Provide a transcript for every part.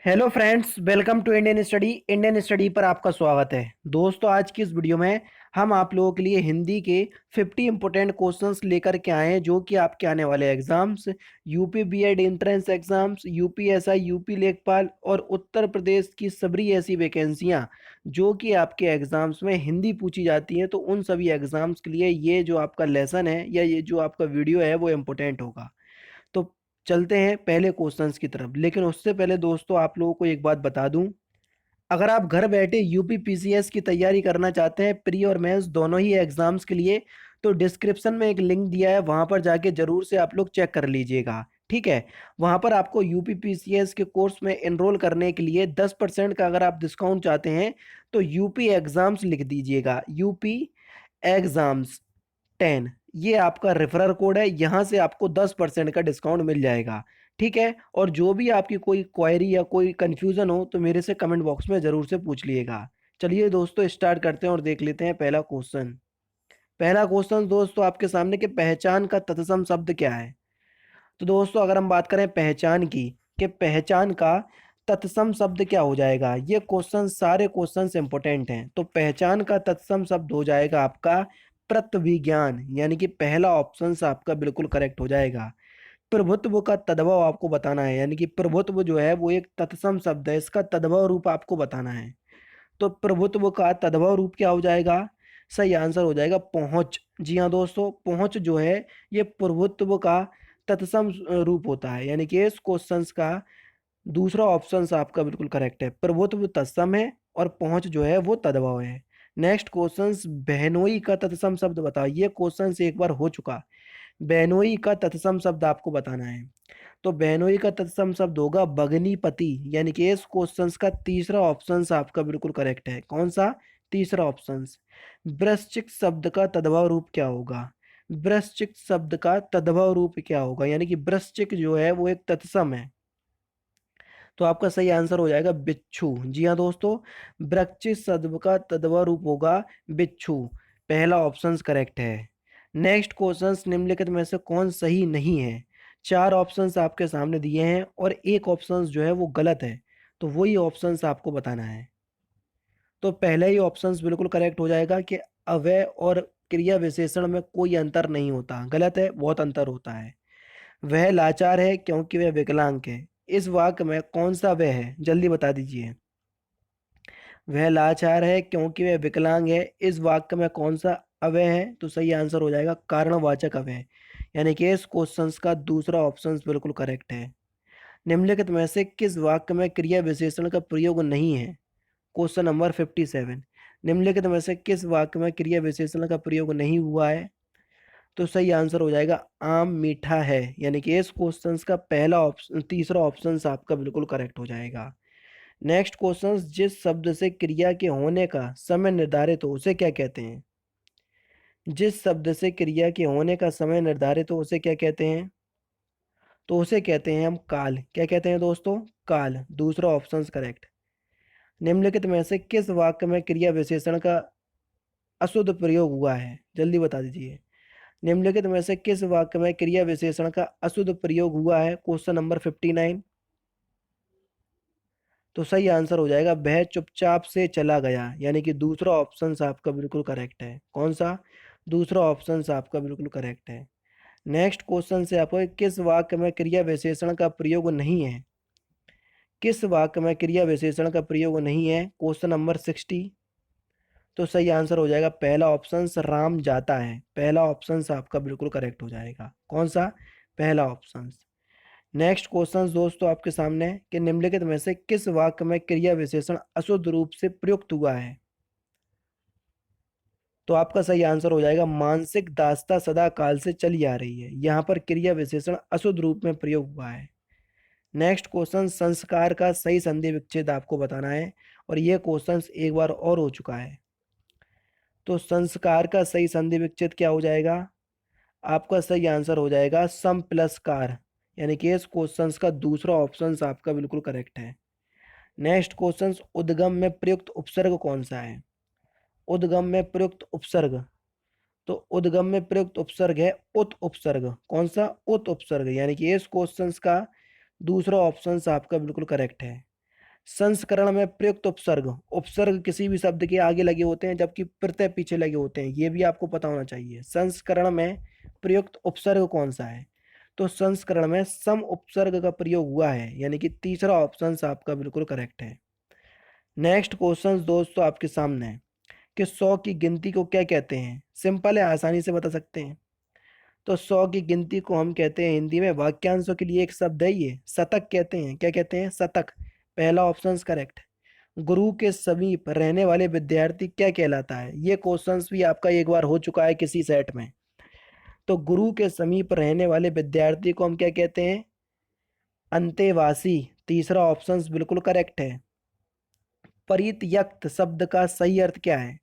Hello friends, welcome to Indian study पर आपका स्वागत है। दोस्तों, आज की इस वीडियो में हम आप लोगों के लिए हिंदी के 50 इंपॉर्टेंट क्वेश्चंस लेकर के आए हैं जो कि आपके आने वाले exams, UP BEd entrance exams, UPSI, UP Lekhpal और उत्तर प्रदेश की सभी ऐसी वैकेंसियां जो कि आपके एग्जाम्स में हिंदी पूछी जाती हैं, तो उन सभी एग्जाम्स के लिए ये जो आपका लेसन है या ये जो आपका वीडियो है वो इम्पोर्टेंट होगा। तो चलते हैं पहले क्वेश्चंस की तरफ, लेकिन उससे पहले दोस्तों आप लोगों को एक बात बता दूं। अगर आप घर बैठे यूपी पीसीएस की तैयारी करना चाहते हैं, प्री और मेंस दोनों ही एग्जाम्स के लिए, तो डिस्क्रिप्शन में एक लिंक दिया है, वहां पर जाके जरूर से आप लोग चेक कर लीजिएगा। ठीक है। वहां पर आपको यूपी पीसीएस के कोर्स में एनरोल करने के लिए 10% का अगर आप डिस्काउंट चाहते हैं तो यूपी एग्जाम्स लिख दीजिएगा, यूपी एग्जाम्स 10। ये आपका रेफरल कोड है, यहाँ से आपको 10% का डिस्काउंट मिल जाएगा। ठीक है। और जो भी आपकी कोई क्वेरी या कोई कंफ्यूजन हो तो मेरे से कमेंट बॉक्स में जरूर से पूछ लिएगा। चलिए दोस्तों, स्टार्ट करते हैं और देख लेते हैं पहला क्वेश्चन। पहला क्वेश्चन दोस्तों आपके सामने कि पहचान का तत्सम शब्द क्या है। तो दोस्तों अगर हम बात करें पहचान की, कि पहचान का तत्सम शब्द क्या हो जाएगा, ये क्वेश्चन सारे क्वेश्चन इंपॉर्टेंट हैं। तो पहचान का तत्सम शब्द हो जाएगा आपका प्रत्विज्ञान, यानी कि पहला ऑप्शन आपका बिल्कुल करेक्ट हो जाएगा। प्रभुत्व का तद्भव आपको बताना है, यानी कि प्रभुत्व जो है वो एक तत्सम शब्द है, इसका तद्भव रूप आपको बताना है। तो प्रभुत्व का तद्भव रूप क्या हो जाएगा? सही आंसर हो जाएगा पहुंच। जी हाँ दोस्तों, पहुंच जो है ये प्रभुत्व का तत्सम रूप होता है, यानी कि इस क्वेश्चन का दूसरा ऑप्शन आपका बिल्कुल करेक्ट है। प्रभुत्व तत्सम है और पहुंच जो है वो तद्भव है। नेक्स्ट क्वेश्चन, बहनोई का तत्सम शब्द बताओ। ये क्वेश्चन एक बार हो चुका। बहनोई का तत्सम शब्द आपको बताना है। तो बहनोई का तत्सम शब्द होगा भगनीपति, यानी कि इस क्वेश्चन का तीसरा ऑप्शन आपका बिल्कुल करेक्ट है। कौन सा? तीसरा ऑप्शन। वृश्चिक शब्द का तद्भव रूप क्या होगा? वृश्चिक शब्द का तद्भव रूप क्या होगा, यानी कि वृश्चिक जो है वो एक तत्सम है। तो आपका सही आंसर हो जाएगा बिच्छू। जी हाँ दोस्तों, वृश्चिक शब्द का तद्भव रूप होगा बिच्छू। पहला ऑप्शन करेक्ट है। नेक्स्ट क्वेश्चन, निम्नलिखित में से कौन सही नहीं है? चार ऑप्शंस आपके सामने दिए हैं और एक ऑप्शन जो है वो गलत है, तो वही ऑप्शंस आपको बताना है। तो पहला ही ऑप्शंस बिल्कुल करेक्ट हो जाएगा कि अव्यय और क्रिया विशेषण में कोई अंतर नहीं होता। गलत है, बहुत अंतर होता है। वह लाचार है क्योंकि वह विकलांग है, इस वाक्य में कौन सा वह है, जल्दी बता दीजिए। वह लाचार है क्योंकि वह विकलांग है, इस वाक्य में कौन सा अवय है? तो सही आंसर हो जाएगा कारणवाचक अवय, यानी कि इस क्वेश्चन का दूसरा ऑप्शन बिल्कुल करेक्ट है। निम्नलिखित में से किस वाक्य में क्रिया विशेषण का प्रयोग नहीं है? Question number 57। निम्नलिखित में से किस वाक्य में क्रिया विशेषण का प्रयोग नहीं हुआ है? तो सही आंसर हो जाएगा आम मीठा है, यानी कि इस क्वेश्चन का पहला ऑप्शन तीसरा ऑप्शन आपका बिल्कुल करेक्ट हो जाएगा। नेक्स्ट क्वेश्चन, जिस शब्द से क्रिया के होने का समय निर्धारित हो उसे क्या कहते हैं? जिस शब्द से क्रिया के होने का समय निर्धारित हो उसे क्या कहते हैं? तो उसे कहते हैं हम काल। क्या कहते हैं दोस्तों? काल। दूसरा ऑप्शन करेक्ट। निम्नलिखित में से किस वाक्य में क्रिया विशेषण का अशुद्ध प्रयोग हुआ है? जल्दी बता दीजिए। निम्नलिखित में से किस वाक्य में क्रिया विशेषण का अशुद्ध प्रयोग हुआ है? Question number 59। तो सही आंसर हो जाएगा वह चुपचाप से चला गया, यानी कि दूसरा ऑप्शन आपका बिल्कुल करेक्ट है। कौन सा? दूसरा ऑप्शन आपका बिल्कुल करेक्ट है। नेक्स्ट क्वेश्चन से आपको किस वाक्य में क्रिया विशेषण का प्रयोग नहीं है? किस वाक्य में क्रिया विशेषण का प्रयोग नहीं है? Question number 60। तो सही आंसर हो जाएगा पहला ऑप्शन राम जाता है। पहला ऑप्शन आपका बिल्कुल करेक्ट हो जाएगा। कौन सा? पहला ऑप्शन। नेक्स्ट क्वेश्चन दोस्तों आपके सामने है कि निम्नलिखित में से किस वाक्य में क्रिया विशेषण अशुद्ध रूप से प्रयुक्त हुआ है? तो आपका सही आंसर हो जाएगा मानसिक दास्ता सदा काल से चली आ रही है, यहाँ पर क्रिया विशेषण अशुद्ध रूप में प्रयोग हुआ है। नेक्स्ट क्वेश्चन, संस्कार का सही संधि विच्छेद आपको बताना है, और यह क्वेश्चन एक बार और हो चुका है। तो संस्कार का सही संधि विच्छेद क्या हो जाएगा? आपका सही आंसर हो जाएगा सम प्लस कार, यानी कि इस क्वेश्चन का दूसरा ऑप्शन आपका बिल्कुल करेक्ट है। नेक्स्ट क्वेश्चन, उद्गम में प्रयुक्त उपसर्ग कौन सा है? उद्गम में प्रयुक्त उपसर्ग, तो उद्गम में प्रयुक्त उपसर्ग है उत उपसर्ग। कौन सा? उत उपसर्ग, यानी कि इस क्वेश्चन का दूसरा ऑप्शन आपका बिल्कुल करेक्ट है। संस्करण में प्रयुक्त उपसर्ग, उपसर्ग किसी भी शब्द के आगे लगे होते हैं जबकि प्रत्यय पीछे लगे होते हैं, ये भी आपको पता होना चाहिए। संस्करण में प्रयुक्त उपसर्ग कौन सा है? तो संस्करण में सम उपसर्ग का प्रयोग हुआ है, यानी कि तीसरा ऑप्शन आपका बिल्कुल करेक्ट है। नेक्स्ट क्वेश्चन दोस्तों आपके सामने है कि 100 की गिनती को क्या कहते हैं? सिंपल है, आसानी से बता सकते हैं। तो 100 की गिनती को हम कहते हैं हिंदी में, वाक्यांशों के लिए एक शब्द है ये, शतक कहते हैं। क्या कहते हैं? शतक। पहला ऑप्शन करेक्ट। गुरु के समीप रहने वाले विद्यार्थी क्या कहलाता है? ये क्वेश्चंस भी आपका एक बार हो चुका है किसी सेट में। तो गुरु के समीप रहने वाले विद्यार्थी को हम क्या कहते हैं? अंतेवासी। तीसरा ऑप्शन बिल्कुल करेक्ट है। परित्यक्त शब्द का सही अर्थ क्या है?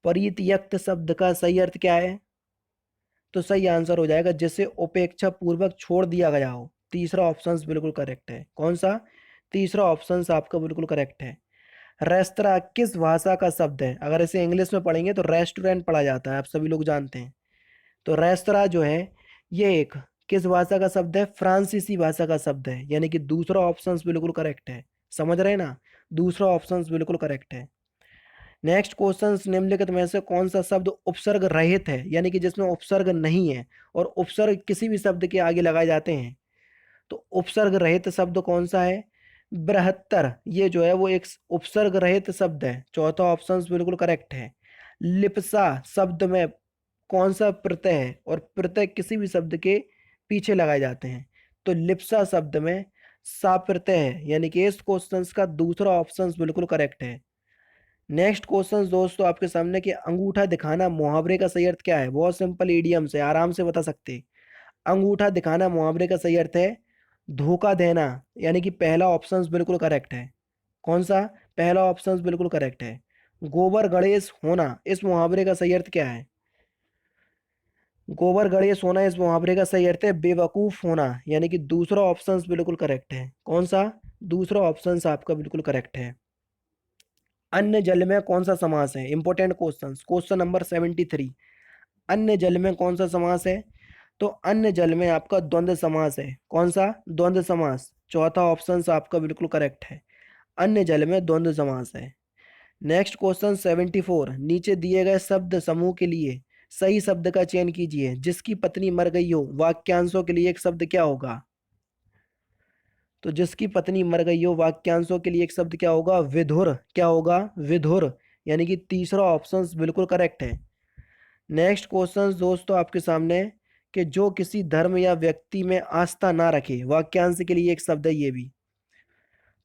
परित्यक्त शब्द का सही अर्थ क्या है? तो सही आंसर हो जाएगा जिसे उपेक्षा पूर्वक छोड़ दिया गया हो। तीसरा ऑप्शन बिल्कुल करेक्ट है। कौन सा? तीसरा ऑप्शन आपका बिल्कुल करेक्ट है। रेस्तरा किस भाषा का शब्द है? अगर इसे इंग्लिश में पढ़ेंगे तो रेस्टोरेंट पढ़ा जाता है, आप सभी लोग जानते हैं। तो रेस्तरा जो है ये एक किस भाषा का शब्द है? फ्रांसीसी भाषा का शब्द है, यानी कि दूसरा ऑप्शन बिल्कुल करेक्ट है। समझ रहे हैं ना? दूसरा ऑप्शन बिल्कुल करेक्ट है। नेक्स्ट क्वेश्चन, निम्नलिखित में से कौन सा शब्द उपसर्ग रहित है, यानी कि जिसमें उपसर्ग नहीं है और उपसर्ग किसी भी शब्द के आगे लगाए जाते हैं? तो उपसर्ग रहित शब्द कौन सा है? बृहत्तर, ये जो है वो एक उपसर्ग रहित शब्द है। चौथा ऑप्शन बिल्कुल करेक्ट है। लिप्सा शब्द में कौन सा प्रत्यय है और प्रत्यय किसी भी शब्द के पीछे लगाए जाते हैं? तो लिप्सा शब्द में सा प्रत्यय है, यानी कि इस क्वेश्चन का दूसरा ऑप्शन बिल्कुल करेक्ट है। नेक्स्ट क्वेश्चन दोस्तों आपके सामने कि अंगूठा दिखाना मुहावरे का सही अर्थ क्या है? बहुत सिंपल इडियम से आराम से बता सकते हैं। अंगूठा दिखाना मुहावरे का सही अर्थ है धोखा देना, यानी कि पहला ऑप्शन बिल्कुल करेक्ट है। कौन सा? पहला ऑप्शन बिल्कुल करेक्ट है। गोबर गणेश होना, इस मुहावरे का सही अर्थ क्या है? गोबर गणेश होना इस मुहावरे का सही अर्थ है बेवकूफ होना, यानी कि दूसरा ऑप्शन बिल्कुल करेक्ट है। कौन सा? दूसरा ऑप्शन आपका बिल्कुल करेक्ट है। अन्य जल में कौन सा समास है? Important question, question number 73। अन्य जल में कौन सा समास है? तो अन्य जल में आपका द्वंद्व समास है। कौन सा? द्वंद्व समास। चौथा ऑप्शन आपका बिल्कुल करेक्ट है। अन्य जल में द्वंद्व समास है। नेक्स्ट क्वेश्चन 74, नीचे दिए गए शब्द समूह के लिए सही शब्द का चयन कीजिए। जिसकी पत्नी मर गई हो, वाक्यांशों के लिए एक शब्द क्या होगा? तो जिसकी पत्नी मर गई हो, वाक्यांशों के लिए एक शब्द क्या होगा? विधुर। क्या होगा? विधुर, यानी कि तीसरा ऑप्शन बिल्कुल करेक्ट है। नेक्स्ट क्वेश्चन दोस्तों आपके सामने कि जो किसी धर्म या व्यक्ति में आस्था ना रखे, वाक्यांश के लिए एक शब्द है ये भी।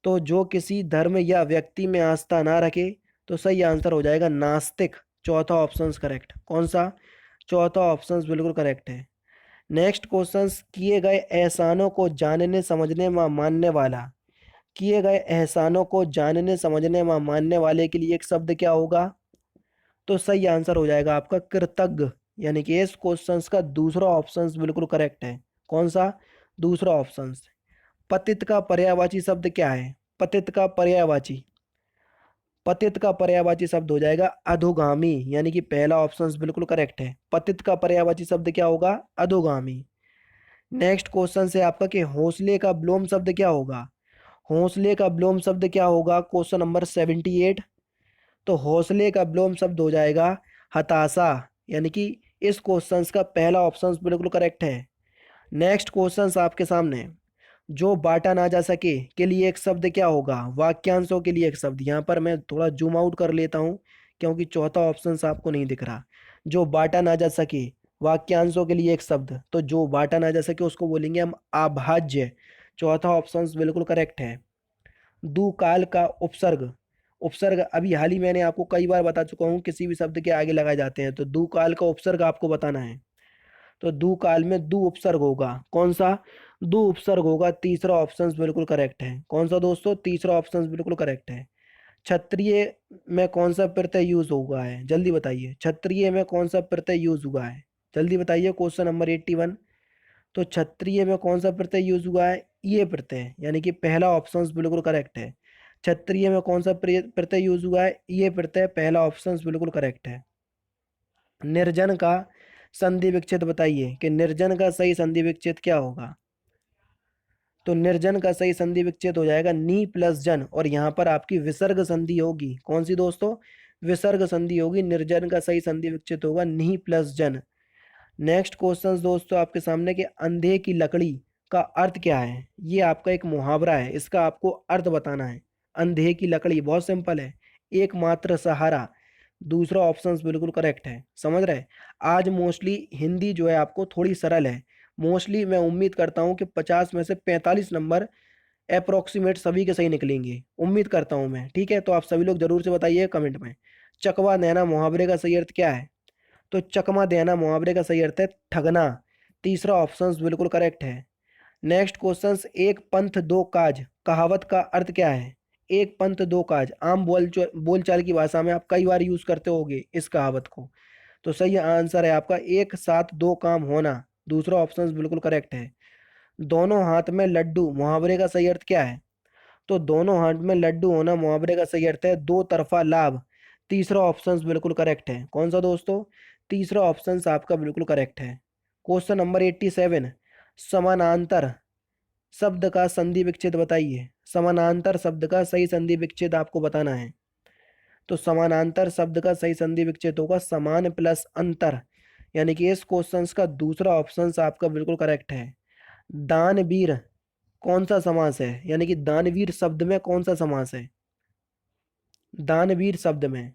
तो जो किसी धर्म या व्यक्ति में आस्था ना रखे, तो सही आंसर हो जाएगा नास्तिक। चौथा ऑप्शन करेक्ट। कौन सा? चौथा ऑप्शन बिल्कुल करेक्ट है। नेक्स्ट क्वेश्चन, किए गए एहसानों को जानने समझने व मानने वाला, किए गए एहसानों को जानने समझने व मानने वाले के लिए एक शब्द क्या होगा? तो सही आंसर हो जाएगा आपका कृतज्ञ, यानी कि इस क्वेश्चन का दूसरा ऑप्शन बिल्कुल करेक्ट है। कौन सा? दूसरा ऑप्शन। पतित का पर्यायवाची शब्द क्या है? पतित का पर्यायवाची, पतित का पर्यायवाची शब्द हो जाएगा अधोगामी, यानी कि पहला ऑप्शन बिल्कुल करेक्ट है। पतित का पर्यायवाची शब्द क्या होगा? अधोगामी। नेक्स्ट क्वेश्चन से आपका कि हौसले का विलोम शब्द क्या होगा? हौसले का विलोम शब्द क्या होगा? Question number 78। तो हौसले का विलोम शब्द हो जाएगा हताशा, यानी कि इस क्वेश्चन का पहला ऑप्शन बिल्कुल करेक्ट है। नेक्स्ट क्वेश्चन आपके सामने, जो बांटा ना जा सके के लिए एक शब्द क्या होगा? वाक्यांशों के लिए एक शब्द। यहाँ पर मैं थोड़ा जूम आउट कर लेता हूँ क्योंकि चौथा ऑप्शन आपको नहीं दिख रहा। जो बांटा ना जा सके, वाक्यांशों के लिए एक शब्द, तो जो बांटा ना जा सके उसको बोलेंगे हम अभाज्य। चौथा ऑप्शन बिल्कुल करेक्ट है। दुकाल का उपसर्ग, उपसर्ग अभी हाल ही मैंने आपको कई बार बता चुका हूँ किसी भी शब्द के आगे लगाए जाते हैं, तो दुकाल का उपसर्ग आपको बताना है। तो दु काल में दु उपसर्ग होगा। कौन सा? दु उपसर्ग होगा। तीसरा ऑप्शन बिल्कुल करेक्ट है। कौन सा दोस्तों? तीसरा ऑप्शन बिल्कुल करेक्ट है। क्षत्रिय में कौन सा प्रत्यय यूज हुआ है? जल्दी बताइए, क्षत्रिय में कौन सा प्रत्यय यूज हुआ है? जल्दी बताइए, क्वेश्चन नंबर 81। तो क्षत्रिय में कौन सा प्रत्यय यूज हुआ है? ये प्रत्यय, यानी कि पहला ऑप्शन बिल्कुल करेक्ट है। क्षत्रिय में कौन सा प्रत्यय यूज हुआ है? ये प्रत्यय, पहला ऑप्शन बिल्कुल करेक्ट है। निर्जन का संधि विच्छेद बताइए कि निर्जन का सही संधि विच्छेद क्या होगा? तो निर्जन का सही संधि विच्छेद हो जाएगा नी प्लस जन, और यहाँ पर आपकी विसर्ग संधि होगी। कौन सी दोस्तों? विसर्ग संधि होगी। निर्जन का सही संधि विच्छेद होगा नी प्लस जन। नेक्स्ट क्वेश्चन दोस्तों आपके सामने कि अंधे की लकड़ी का अर्थ क्या है? ये आपका एक मुहावरा है, इसका आपको अर्थ बताना है। अंधे की लकड़ी बहुत सिंपल है, एकमात्र सहारा। दूसरा ऑप्शन बिल्कुल करेक्ट है। समझ रहे? आज मोस्टली हिंदी जो है आपको थोड़ी सरल है। मोस्टली मैं उम्मीद करता हूँ कि 50 में से 45 नंबर अप्रोक्सीमेट सभी के सही निकलेंगे, उम्मीद करता हूँ मैं। ठीक है, तो आप सभी लोग जरूर से बताइए कमेंट में। चकवा नैना मुहावरे का सही अर्थ क्या है? तो चकमा देना मुहावरे का सही अर्थ है ठगना। तीसरा ऑप्शन बिल्कुल करेक्ट है। नेक्स्ट क्वेश्चन, एक पंथ दो काज कहावत का अर्थ क्या है? एक पंथ दो काज आम बोलचाल की भाषा में आप कई बार यूज करते होगे इस कहावत को। तो सही आंसर है आपका एक साथ दो काम होना। दूसरा ऑप्शन बिल्कुल करेक्ट है। दोनों हाथ में लड्डू मुहावरे का सही अर्थ क्या है? तो दोनों हाथ में लड्डू होना मुहावरे का सही अर्थ है दो तरफा लाभ। तीसरा ऑप्शन बिल्कुल करेक्ट है। कौन सा दोस्तों? तीसरा ऑप्शन आपका बिल्कुल करेक्ट है। क्वेश्चन नंबर 87, समानांतर शब्द का संधि विच्छेद बताइए। समानांतर शब्द का सही संधि विच्छेद आपको बताना है। तो समानांतर शब्द का सही संधि विच्छेद होगा समान प्लस अंतर, यानी कि इस क्वेश्चन का दूसरा ऑप्शन आपका बिल्कुल करेक्ट है। दानवीर कौन सा समास है? यानी कि दानवीर शब्द में कौन सा समास है? दानवीर शब्द में,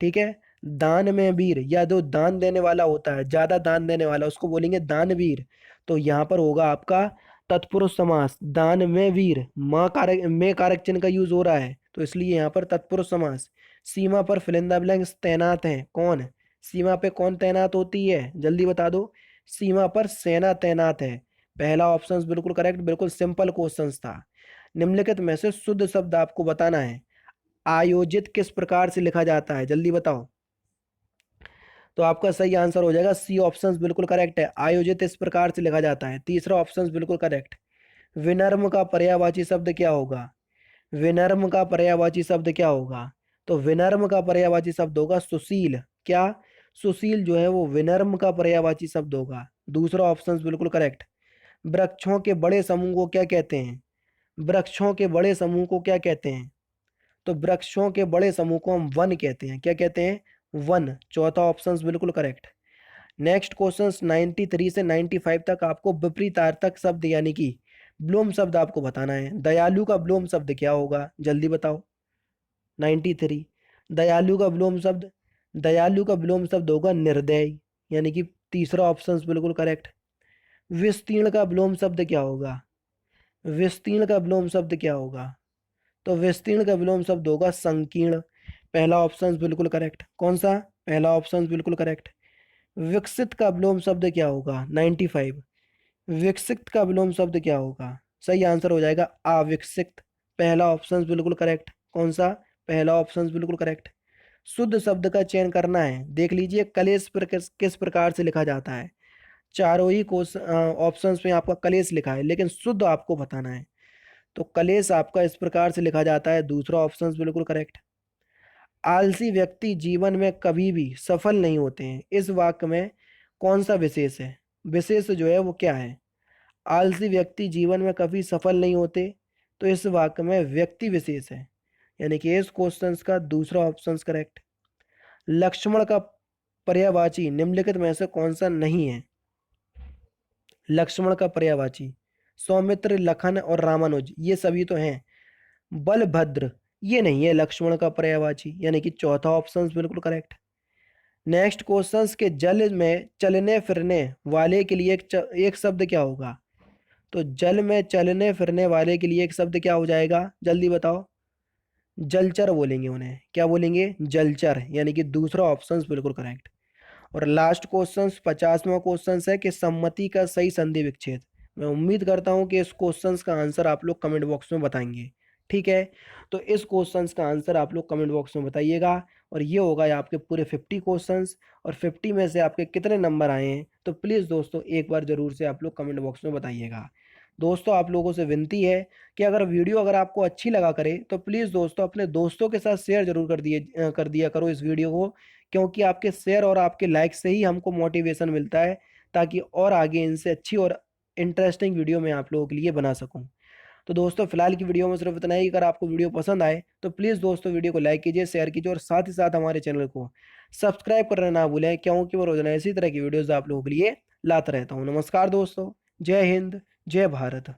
ठीक है, दान में वीर, या जो दान देने वाला होता है, ज्यादा दान देने वाला, उसको बोलेंगे दानवीर। तो यहाँ पर होगा आपका तत्पुरुष समास, दान में वीर। माँ कारक में कारक चिन्ह का यूज हो रहा है, तो इसलिए यहाँ पर तत्पुरुष समास। सीमा पर फिलिंदा ब्लैंक्स तैनात हैं, कौन? सीमा पे कौन तैनात होती है? जल्दी बता दो। सीमा पर सेना तैनात है। पहला ऑप्शन बिल्कुल करेक्ट, बिल्कुल सिंपल क्वेश्चन था। निम्नलिखित में से शुद्ध शब्द आपको बताना है। आयोजित किस प्रकार से लिखा जाता है? जल्दी बताओ। तो आपका सही आंसर हो जाएगा सी ऑप्शन बिल्कुल करेक्ट है, आयोजित इस प्रकार से लिखा जाता है। तीसरा ऑप्शन बिल्कुल करेक्ट। विनम्र का पर्यायवाची शब्द क्या होगा? विनम्र का पर्यायवाची शब्द क्या होगा? तो विनम्र का पर्यायवाची शब्द होगा सुशील। क्या? सुशील जो है वो विनम्र का पर्यायवाची शब्द होगा। दूसरा ऑप्शन बिल्कुल करेक्ट। वृक्षों के बड़े समूह को क्या कहते हैं? वृक्षों के बड़े समूह को क्या कहते हैं? तो वृक्षों के बड़े समूह को हम वन कहते हैं। क्या कहते हैं? वन। चौथा ऑप्शन बिल्कुल करेक्ट। नेक्स्ट क्वेश्चन 93 से 95 तक आपको विपरीतार्थक शब्द यानी कि ब्लूम शब्द आपको बताना है। दयालु का ब्लूम शब्द क्या होगा? जल्दी बताओ। 93, दयालु का ब्लूम शब्द, दयालु का ब्लूम शब्द होगा निर्दयी, यानी कि तीसरा ऑप्शन बिल्कुल करेक्ट। विस्तीर्ण का ब्लूम शब्द क्या होगा? विस्तीर्ण का ब्लूम शब्द क्या होगा? तो विस्तीर्ण का विलोम शब्द होगा संकीर्ण। पहला ऑप्शन बिल्कुल करेक्ट। कौन सा? पहला ऑप्शन बिल्कुल करेक्ट। विकसित का विलोम शब्द क्या होगा? 95, विकसित का विलोम शब्द क्या होगा? सही आंसर हो जाएगा अविकसित। पहला ऑप्शन बिल्कुल करेक्ट। कौन सा? पहला ऑप्शन बिल्कुल करेक्ट। शुद्ध शब्द का चयन करना है। देख लीजिए कलेश पर किस प्रकार से लिखा जाता है। चारों ही ऑप्शंस में आपका कलेश लिखा है, लेकिन शुद्ध आपको बताना है। तो कलेश आपका इस प्रकार से लिखा जाता है। दूसरा ऑप्शन बिल्कुल करेक्ट। आलसी व्यक्ति जीवन में कभी भी सफल नहीं होते हैं, इस वाक्य में कौन सा विशेष है? विशेष जो है वो क्या है? आलसी व्यक्ति जीवन में कभी सफल नहीं होते, तो इस वाक्य में व्यक्ति विशेष है, यानी कि इस क्वेश्चन का दूसरा ऑप्शन करेक्ट। लक्ष्मण का पर्यायवाची निम्नलिखित में से कौन सा नहीं है? लक्ष्मण का पर्यायवाची सौमित्र, लखन और रामानुज ये सभी तो हैं। बलभद्र ये नहीं है लक्ष्मण का पर्यायवाची, यानी कि चौथा ऑप्शन बिल्कुल करेक्ट। नेक्स्ट क्वेश्चंस के जल में चलने फिरने वाले के लिए एक शब्द क्या होगा? तो जल में चलने फिरने वाले के लिए एक शब्द क्या हो जाएगा? जल्दी बताओ। जलचर बोलेंगे उन्हें। क्या बोलेंगे? जलचर, यानी कि दूसरा ऑप्शन बिल्कुल करेक्ट। और लास्ट क्वेश्चन 50वां क्वेश्चन है कि सम्मति का सही संधि विच्छेद। मैं उम्मीद करता हूं कि इस क्वेश्चन का आंसर आप लोग कमेंट बॉक्स में बताएंगे। ठीक है, तो इस क्वेश्चन का आंसर आप लोग कमेंट बॉक्स में बताइएगा। और ये होगा आपके पूरे 50 क्वेश्चंस, और 50 में से आपके कितने नंबर आए हैं तो प्लीज़ दोस्तों एक बार ज़रूर से आप लोग कमेंट बॉक्स में बताइएगा। दोस्तों आप लोगों से विनती है कि अगर वीडियो अगर आपको अच्छी लगा करे तो प्लीज़ दोस्तों अपने दोस्तों के साथ शेयर जरूर कर दिया करो इस वीडियो को, क्योंकि आपके शेयर और आपके लाइक से ही हमको मोटिवेशन मिलता है, ताकि और आगे इनसे अच्छी और इंटरेस्टिंग वीडियो मैं आप लोगों के लिए बना सकूं। तो दोस्तों फिलहाल की वीडियो में सिर्फ इतना ही। अगर आपको वीडियो पसंद आए तो प्लीज़ दोस्तों वीडियो को लाइक कीजिए, शेयर कीजिए और साथ ही साथ हमारे चैनल को सब्सक्राइब करना ना भूलें, क्योंकि मैं रोजाना इसी तरह की वीडियोस आप लोगों के लिए लाता रहता हूँ। नमस्कार दोस्तों, जय हिंद, जय भारत।